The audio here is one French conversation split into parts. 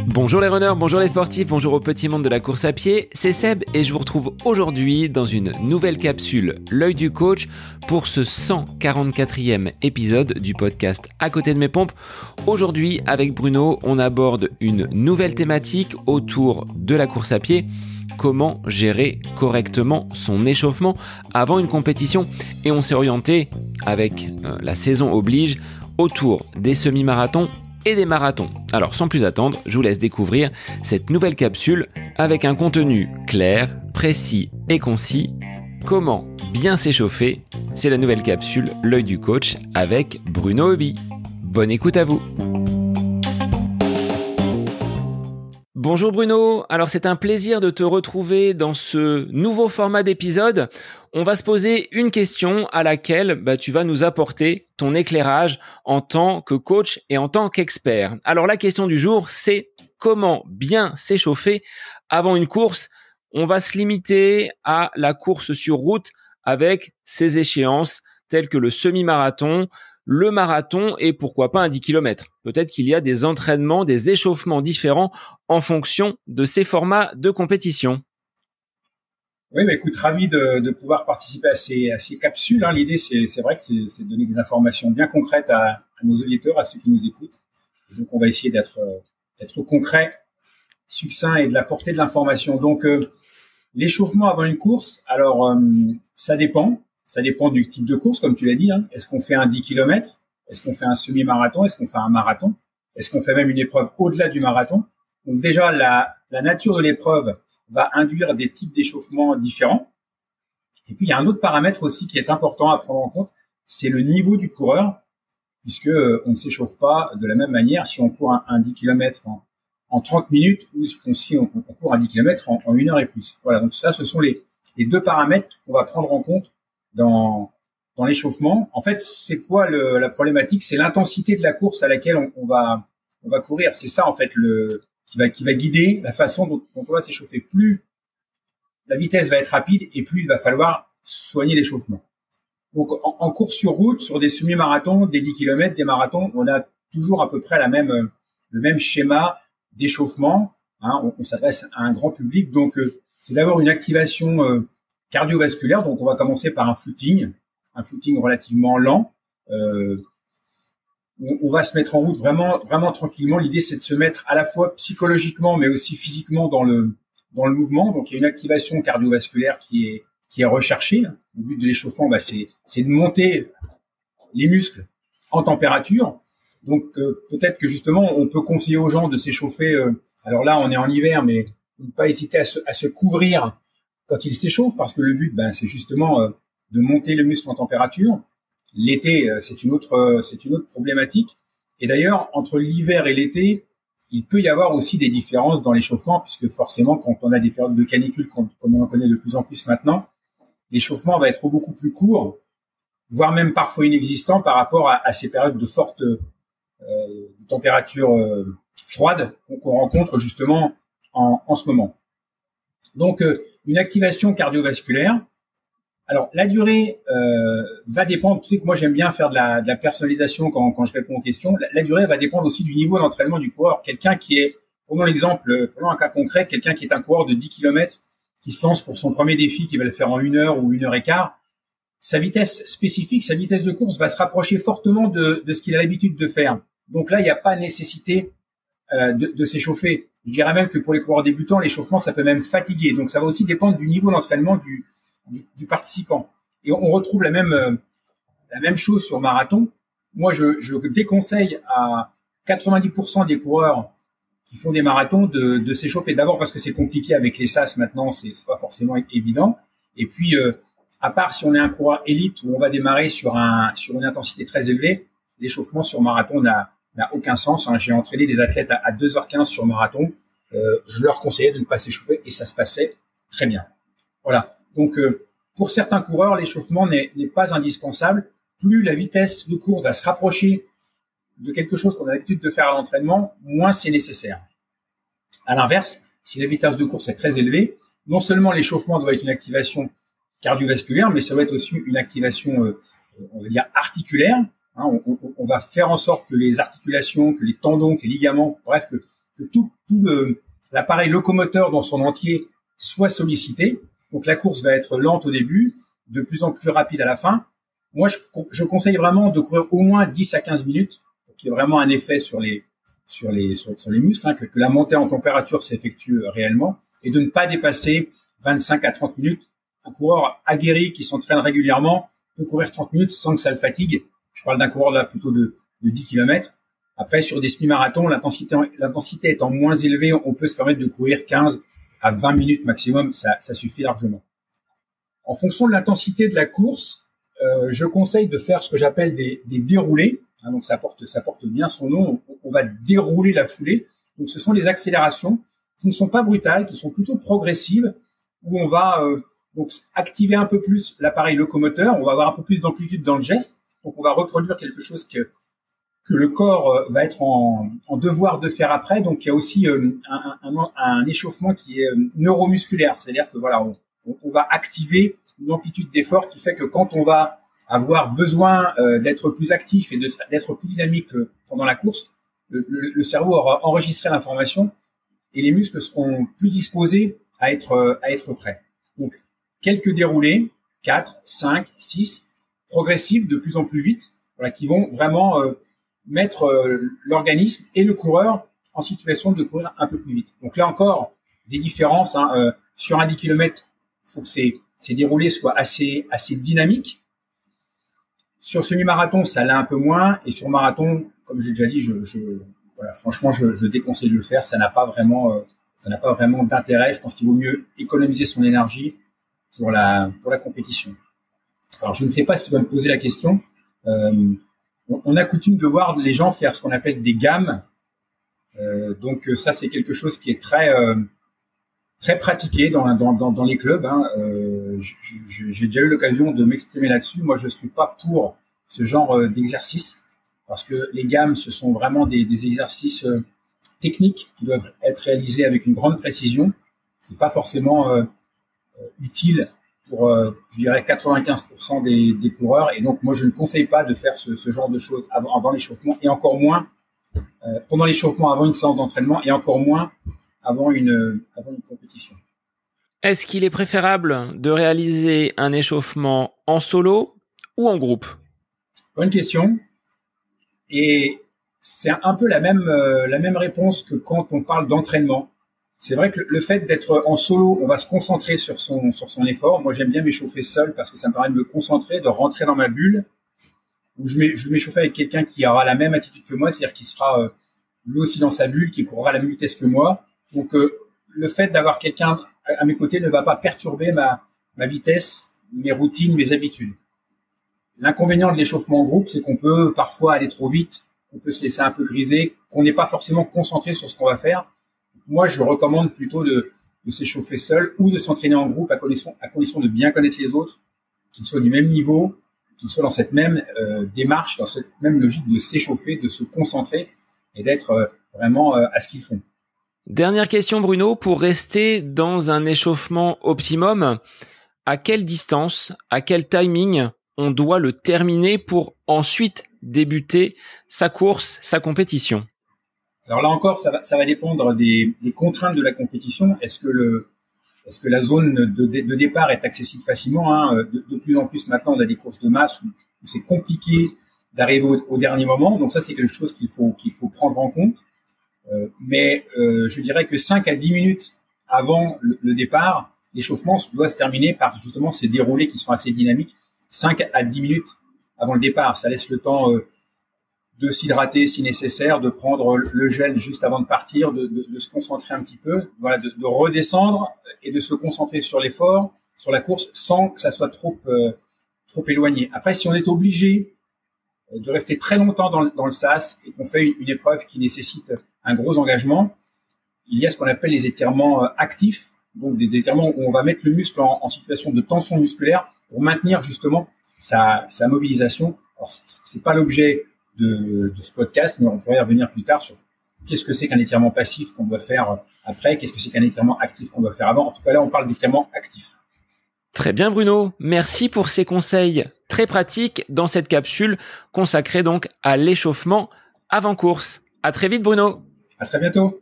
Bonjour les runners, bonjour les sportifs, bonjour au petit monde de la course à pied, c'est Seb et je vous retrouve aujourd'hui dans une nouvelle capsule L'œil du coach pour ce 144e épisode du podcast À côté de mes pompes. Aujourd'hui avec Bruno, on aborde une nouvelle thématique autour de la course à pied. Comment gérer correctement son échauffement avant une compétition, et on s'est orienté avec la saison oblige autour des semi-marathons et des marathons. Alors sans plus attendre, je vous laisse découvrir cette nouvelle capsule avec un contenu clair, précis et concis. Comment bien s'échauffer, c'est la nouvelle capsule L'œil du coach avec Bruno Hobby. Bonne écoute à vous. Bonjour Bruno, alors c'est un plaisir de te retrouver dans ce nouveau format d'épisode. On va se poser une question à laquelle tu vas nous apporter ton éclairage en tant que coach et en tant qu'expert. Alors la question du jour, c'est comment bien s'échauffer avant une course. On va se limiter à la course sur route avec ses échéances telles que le semi-marathon, le marathon et pourquoi pas un 10 km. Peut-être qu'il y a des entraînements, des échauffements différents en fonction de ces formats de compétition. Oui, écoute, ravi de pouvoir participer à ces capsules. L'idée, c'est vrai que c'est de donner des informations bien concrètes à nos auditeurs, à ceux qui nous écoutent. Et donc, on va essayer d'être concret, succinct et de l'apporter de l'information. Donc, l'échauffement avant une course, alors, ça dépend. Ça dépend du type de course, comme tu l'as dit. Est-ce qu'on fait un 10 km? Est-ce qu'on fait un semi-marathon? Est-ce qu'on fait un marathon? Est-ce qu'on fait même une épreuve au-delà du marathon? Donc déjà, la nature de l'épreuve va induire des types d'échauffement différents. Et puis, il y a un autre paramètre aussi qui est important à prendre en compte, c'est le niveau du coureur, puisque on ne s'échauffe pas de la même manière si on court un 10 km en 30 minutes ou si on court un 10 km en 1 heure et plus. Voilà, donc ça, ce sont les deux paramètres qu'on va prendre en compte dans l'échauffement. En fait, c'est quoi la problématique? C'est l'intensité de la course à laquelle on va courir. C'est ça, en fait, qui va guider la façon dont on va s'échauffer. Plus la vitesse va être rapide et plus il va falloir soigner l'échauffement. Donc, en course sur route, sur des semi-marathons, des 10 km, des marathons, on a toujours à peu près le même schéma d'échauffement. On s'adresse à un grand public. Donc, c'est d'avoir une activation cardiovasculaire. Donc, on va commencer par un footing relativement lent. On va se mettre en route vraiment tranquillement. L'idée, c'est de se mettre à la fois psychologiquement, mais aussi physiquement dans le mouvement. Donc, il y a une activation cardiovasculaire qui est recherchée. Le but de l'échauffement, c'est de monter les muscles en température. Donc, peut-être que justement, on peut conseiller aux gens de s'échauffer. Alors là, on est en hiver, mais ne pas hésiter à se couvrir quand il s'échauffe, parce que le but, c'est justement de monter le muscle en température. L'été, c'est une autre problématique. Et d'ailleurs, entre l'hiver et l'été, il peut y avoir aussi des différences dans l'échauffement, puisque forcément, quand on a des périodes de canicule, comme on en connaît de plus en plus maintenant, l'échauffement va être beaucoup plus court, voire même parfois inexistant par rapport à ces périodes de forte température froide qu'on rencontre justement en ce moment. Donc, une activation cardiovasculaire. Alors, la durée va dépendre. Tu sais que moi, j'aime bien faire de la personnalisation quand je réponds aux questions. La durée va dépendre aussi du niveau d'entraînement du coureur. Quelqu'un qui est, prenons un cas concret, quelqu'un qui est un coureur de 10 km, qui se lance pour son premier défi, qui va le faire en 1 heure ou 1 heure et quart, sa vitesse spécifique, sa vitesse de course va se rapprocher fortement de ce qu'il a l'habitude de faire. Donc là, il n'y a pas nécessité de s'échauffer. Je dirais même que pour les coureurs débutants, l'échauffement, ça peut même fatiguer. Donc, ça va aussi dépendre du niveau d'entraînement du participant. Et on retrouve la même chose sur marathon. Moi, je déconseille à 90% des coureurs qui font des marathons de s'échauffer. D'abord parce que c'est compliqué avec les SAS maintenant, c'est pas forcément évident. Et puis, à part si on est un coureur élite où on va démarrer sur une intensité très élevée, l'échauffement sur marathon n'a aucun sens. J'ai entraîné des athlètes à 2h15 sur marathon. Je leur conseillais de ne pas s'échauffer et ça se passait très bien. Voilà. Donc, pour certains coureurs, l'échauffement n'est pas indispensable. Plus la vitesse de course va se rapprocher de quelque chose qu'on a l'habitude de faire à l'entraînement, moins c'est nécessaire. À l'inverse, si la vitesse de course est très élevée, non seulement l'échauffement doit être une activation cardiovasculaire, mais ça doit être aussi une activation, on va dire, articulaire. On va faire en sorte que les articulations, que les tendons, que les ligaments, bref, que tout l'appareil locomoteur dans son entier soit sollicité. Donc la course va être lente au début, de plus en plus rapide à la fin. Moi, je conseille vraiment de courir au moins 10 à 15 minutes pour qu'il y ait vraiment un effet sur les muscles, que la montée en température s'effectue réellement, et de ne pas dépasser 25 à 30 minutes. Un coureur aguerri qui s'entraîne régulièrement peut courir 30 minutes sans que ça le fatigue. Je parle d'un coureur là plutôt de 10 km. Après, sur des semi-marathons, l'intensité étant moins élevée, on peut se permettre de courir 15 à 20 minutes maximum. Ça suffit largement. En fonction de l'intensité de la course, je conseille de faire ce que j'appelle des déroulés. Donc ça porte bien son nom. On va dérouler la foulée. Donc ce sont des accélérations qui ne sont pas brutales, qui sont plutôt progressives, où on va donc activer un peu plus l'appareil locomoteur. On va avoir un peu plus d'amplitude dans le geste. Donc on va reproduire quelque chose que le corps va être en devoir de faire après. Donc il y a aussi un échauffement qui est neuromusculaire, c'est-à-dire que voilà, on va activer une amplitude d'effort qui fait que quand on va avoir besoin d'être plus actif et d'être plus dynamique pendant la course, le cerveau aura enregistré l'information et les muscles seront plus disposés à être prêts. Donc quelques déroulés, 4, 5, 6, progressifs de plus en plus vite, voilà, qui vont vraiment mettre l'organisme et le coureur en situation de courir un peu plus vite. Donc là encore, des différences. Sur un 10 km, il faut que ces déroulés soient assez dynamiques. Sur semi-marathon, ça l'est un peu moins. Et sur marathon, comme j'ai déjà dit, voilà, franchement, je déconseille de le faire. Ça n'a pas vraiment d'intérêt. Je pense qu'il vaut mieux économiser son énergie pour la compétition. Alors, je ne sais pas si tu vas me poser la question. On a coutume de voir les gens faire ce qu'on appelle des gammes. Donc ça, c'est quelque chose qui est très pratiqué dans les clubs. J'ai déjà eu l'occasion de m'exprimer là-dessus. Moi, je suis pas pour ce genre d'exercice parce que les gammes, ce sont vraiment des exercices techniques qui doivent être réalisés avec une grande précision. C'est pas forcément utile pour, je dirais, 95% des coureurs. Et donc, moi, je ne conseille pas de faire ce genre de choses avant l'échauffement et encore moins pendant l'échauffement, avant une séance d'entraînement et encore moins avant une compétition. Est-ce qu'il est préférable de réaliser un échauffement en solo ou en groupe? Bonne question. Et c'est un peu la même réponse que quand on parle d'entraînement. C'est vrai que le fait d'être en solo, on va se concentrer sur son effort. Moi, j'aime bien m'échauffer seul parce que ça me permet de me concentrer, de rentrer dans ma bulle. Où je vais m'échauffer avec quelqu'un qui aura la même attitude que moi, c'est-à-dire qui sera lui aussi dans sa bulle, qui courra à la même vitesse que moi. Donc, le fait d'avoir quelqu'un à mes côtés ne va pas perturber ma vitesse, mes routines, mes habitudes. L'inconvénient de l'échauffement en groupe, c'est qu'on peut parfois aller trop vite, on peut se laisser un peu griser, qu'on n'est pas forcément concentré sur ce qu'on va faire. Moi, je recommande plutôt de s'échauffer seul ou de s'entraîner en groupe à condition de bien connaître les autres, qu'ils soient du même niveau, qu'ils soient dans cette même démarche, dans cette même logique de s'échauffer, de se concentrer et d'être vraiment à ce qu'ils font. Dernière question, Bruno, pour rester dans un échauffement optimum, à quelle distance, à quel timing on doit le terminer pour ensuite débuter sa course, sa compétition? Alors là encore, ça va dépendre des contraintes de la compétition. Est-ce que la zone de départ est accessible facilement, de plus en plus maintenant, on a des courses de masse où c'est compliqué d'arriver au dernier moment. Donc ça, c'est quelque chose qu'il faut prendre en compte. Mais je dirais que 5 à 10 minutes avant le départ, l'échauffement doit se terminer par justement ces déroulés qui sont assez dynamiques. 5 à 10 minutes avant le départ, ça laisse le temps de s'hydrater si nécessaire, de prendre le gel juste avant de partir, de se concentrer un petit peu, voilà, de redescendre et de se concentrer sur l'effort, sur la course, sans que ça soit trop éloigné. Après, si on est obligé de rester très longtemps dans le sas et qu'on fait une épreuve qui nécessite un gros engagement, il y a ce qu'on appelle les étirements actifs, donc des étirements où on va mettre le muscle en situation de tension musculaire pour maintenir justement sa mobilisation. Alors, c'est pas l'objet de ce podcast, mais on pourrait y revenir plus tard sur qu'est-ce que c'est qu'un étirement passif qu'on doit faire après, qu'est-ce que c'est qu'un étirement actif qu'on doit faire avant. En tout cas, là, on parle d'étirement actif. Très bien Bruno, merci pour ces conseils très pratiques dans cette capsule consacrée donc à l'échauffement avant course. À très vite Bruno. À très bientôt.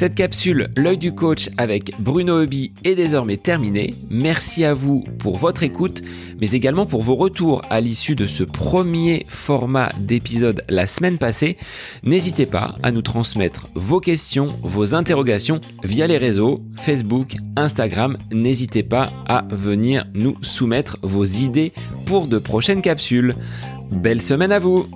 Cette capsule L'œil du coach avec Bruno Heuby est désormais terminée. Merci à vous pour votre écoute, mais également pour vos retours à l'issue de ce premier format d'épisode la semaine passée. N'hésitez pas à nous transmettre vos questions, vos interrogations via les réseaux Facebook, Instagram. N'hésitez pas à venir nous soumettre vos idées pour de prochaines capsules. Belle semaine à vous!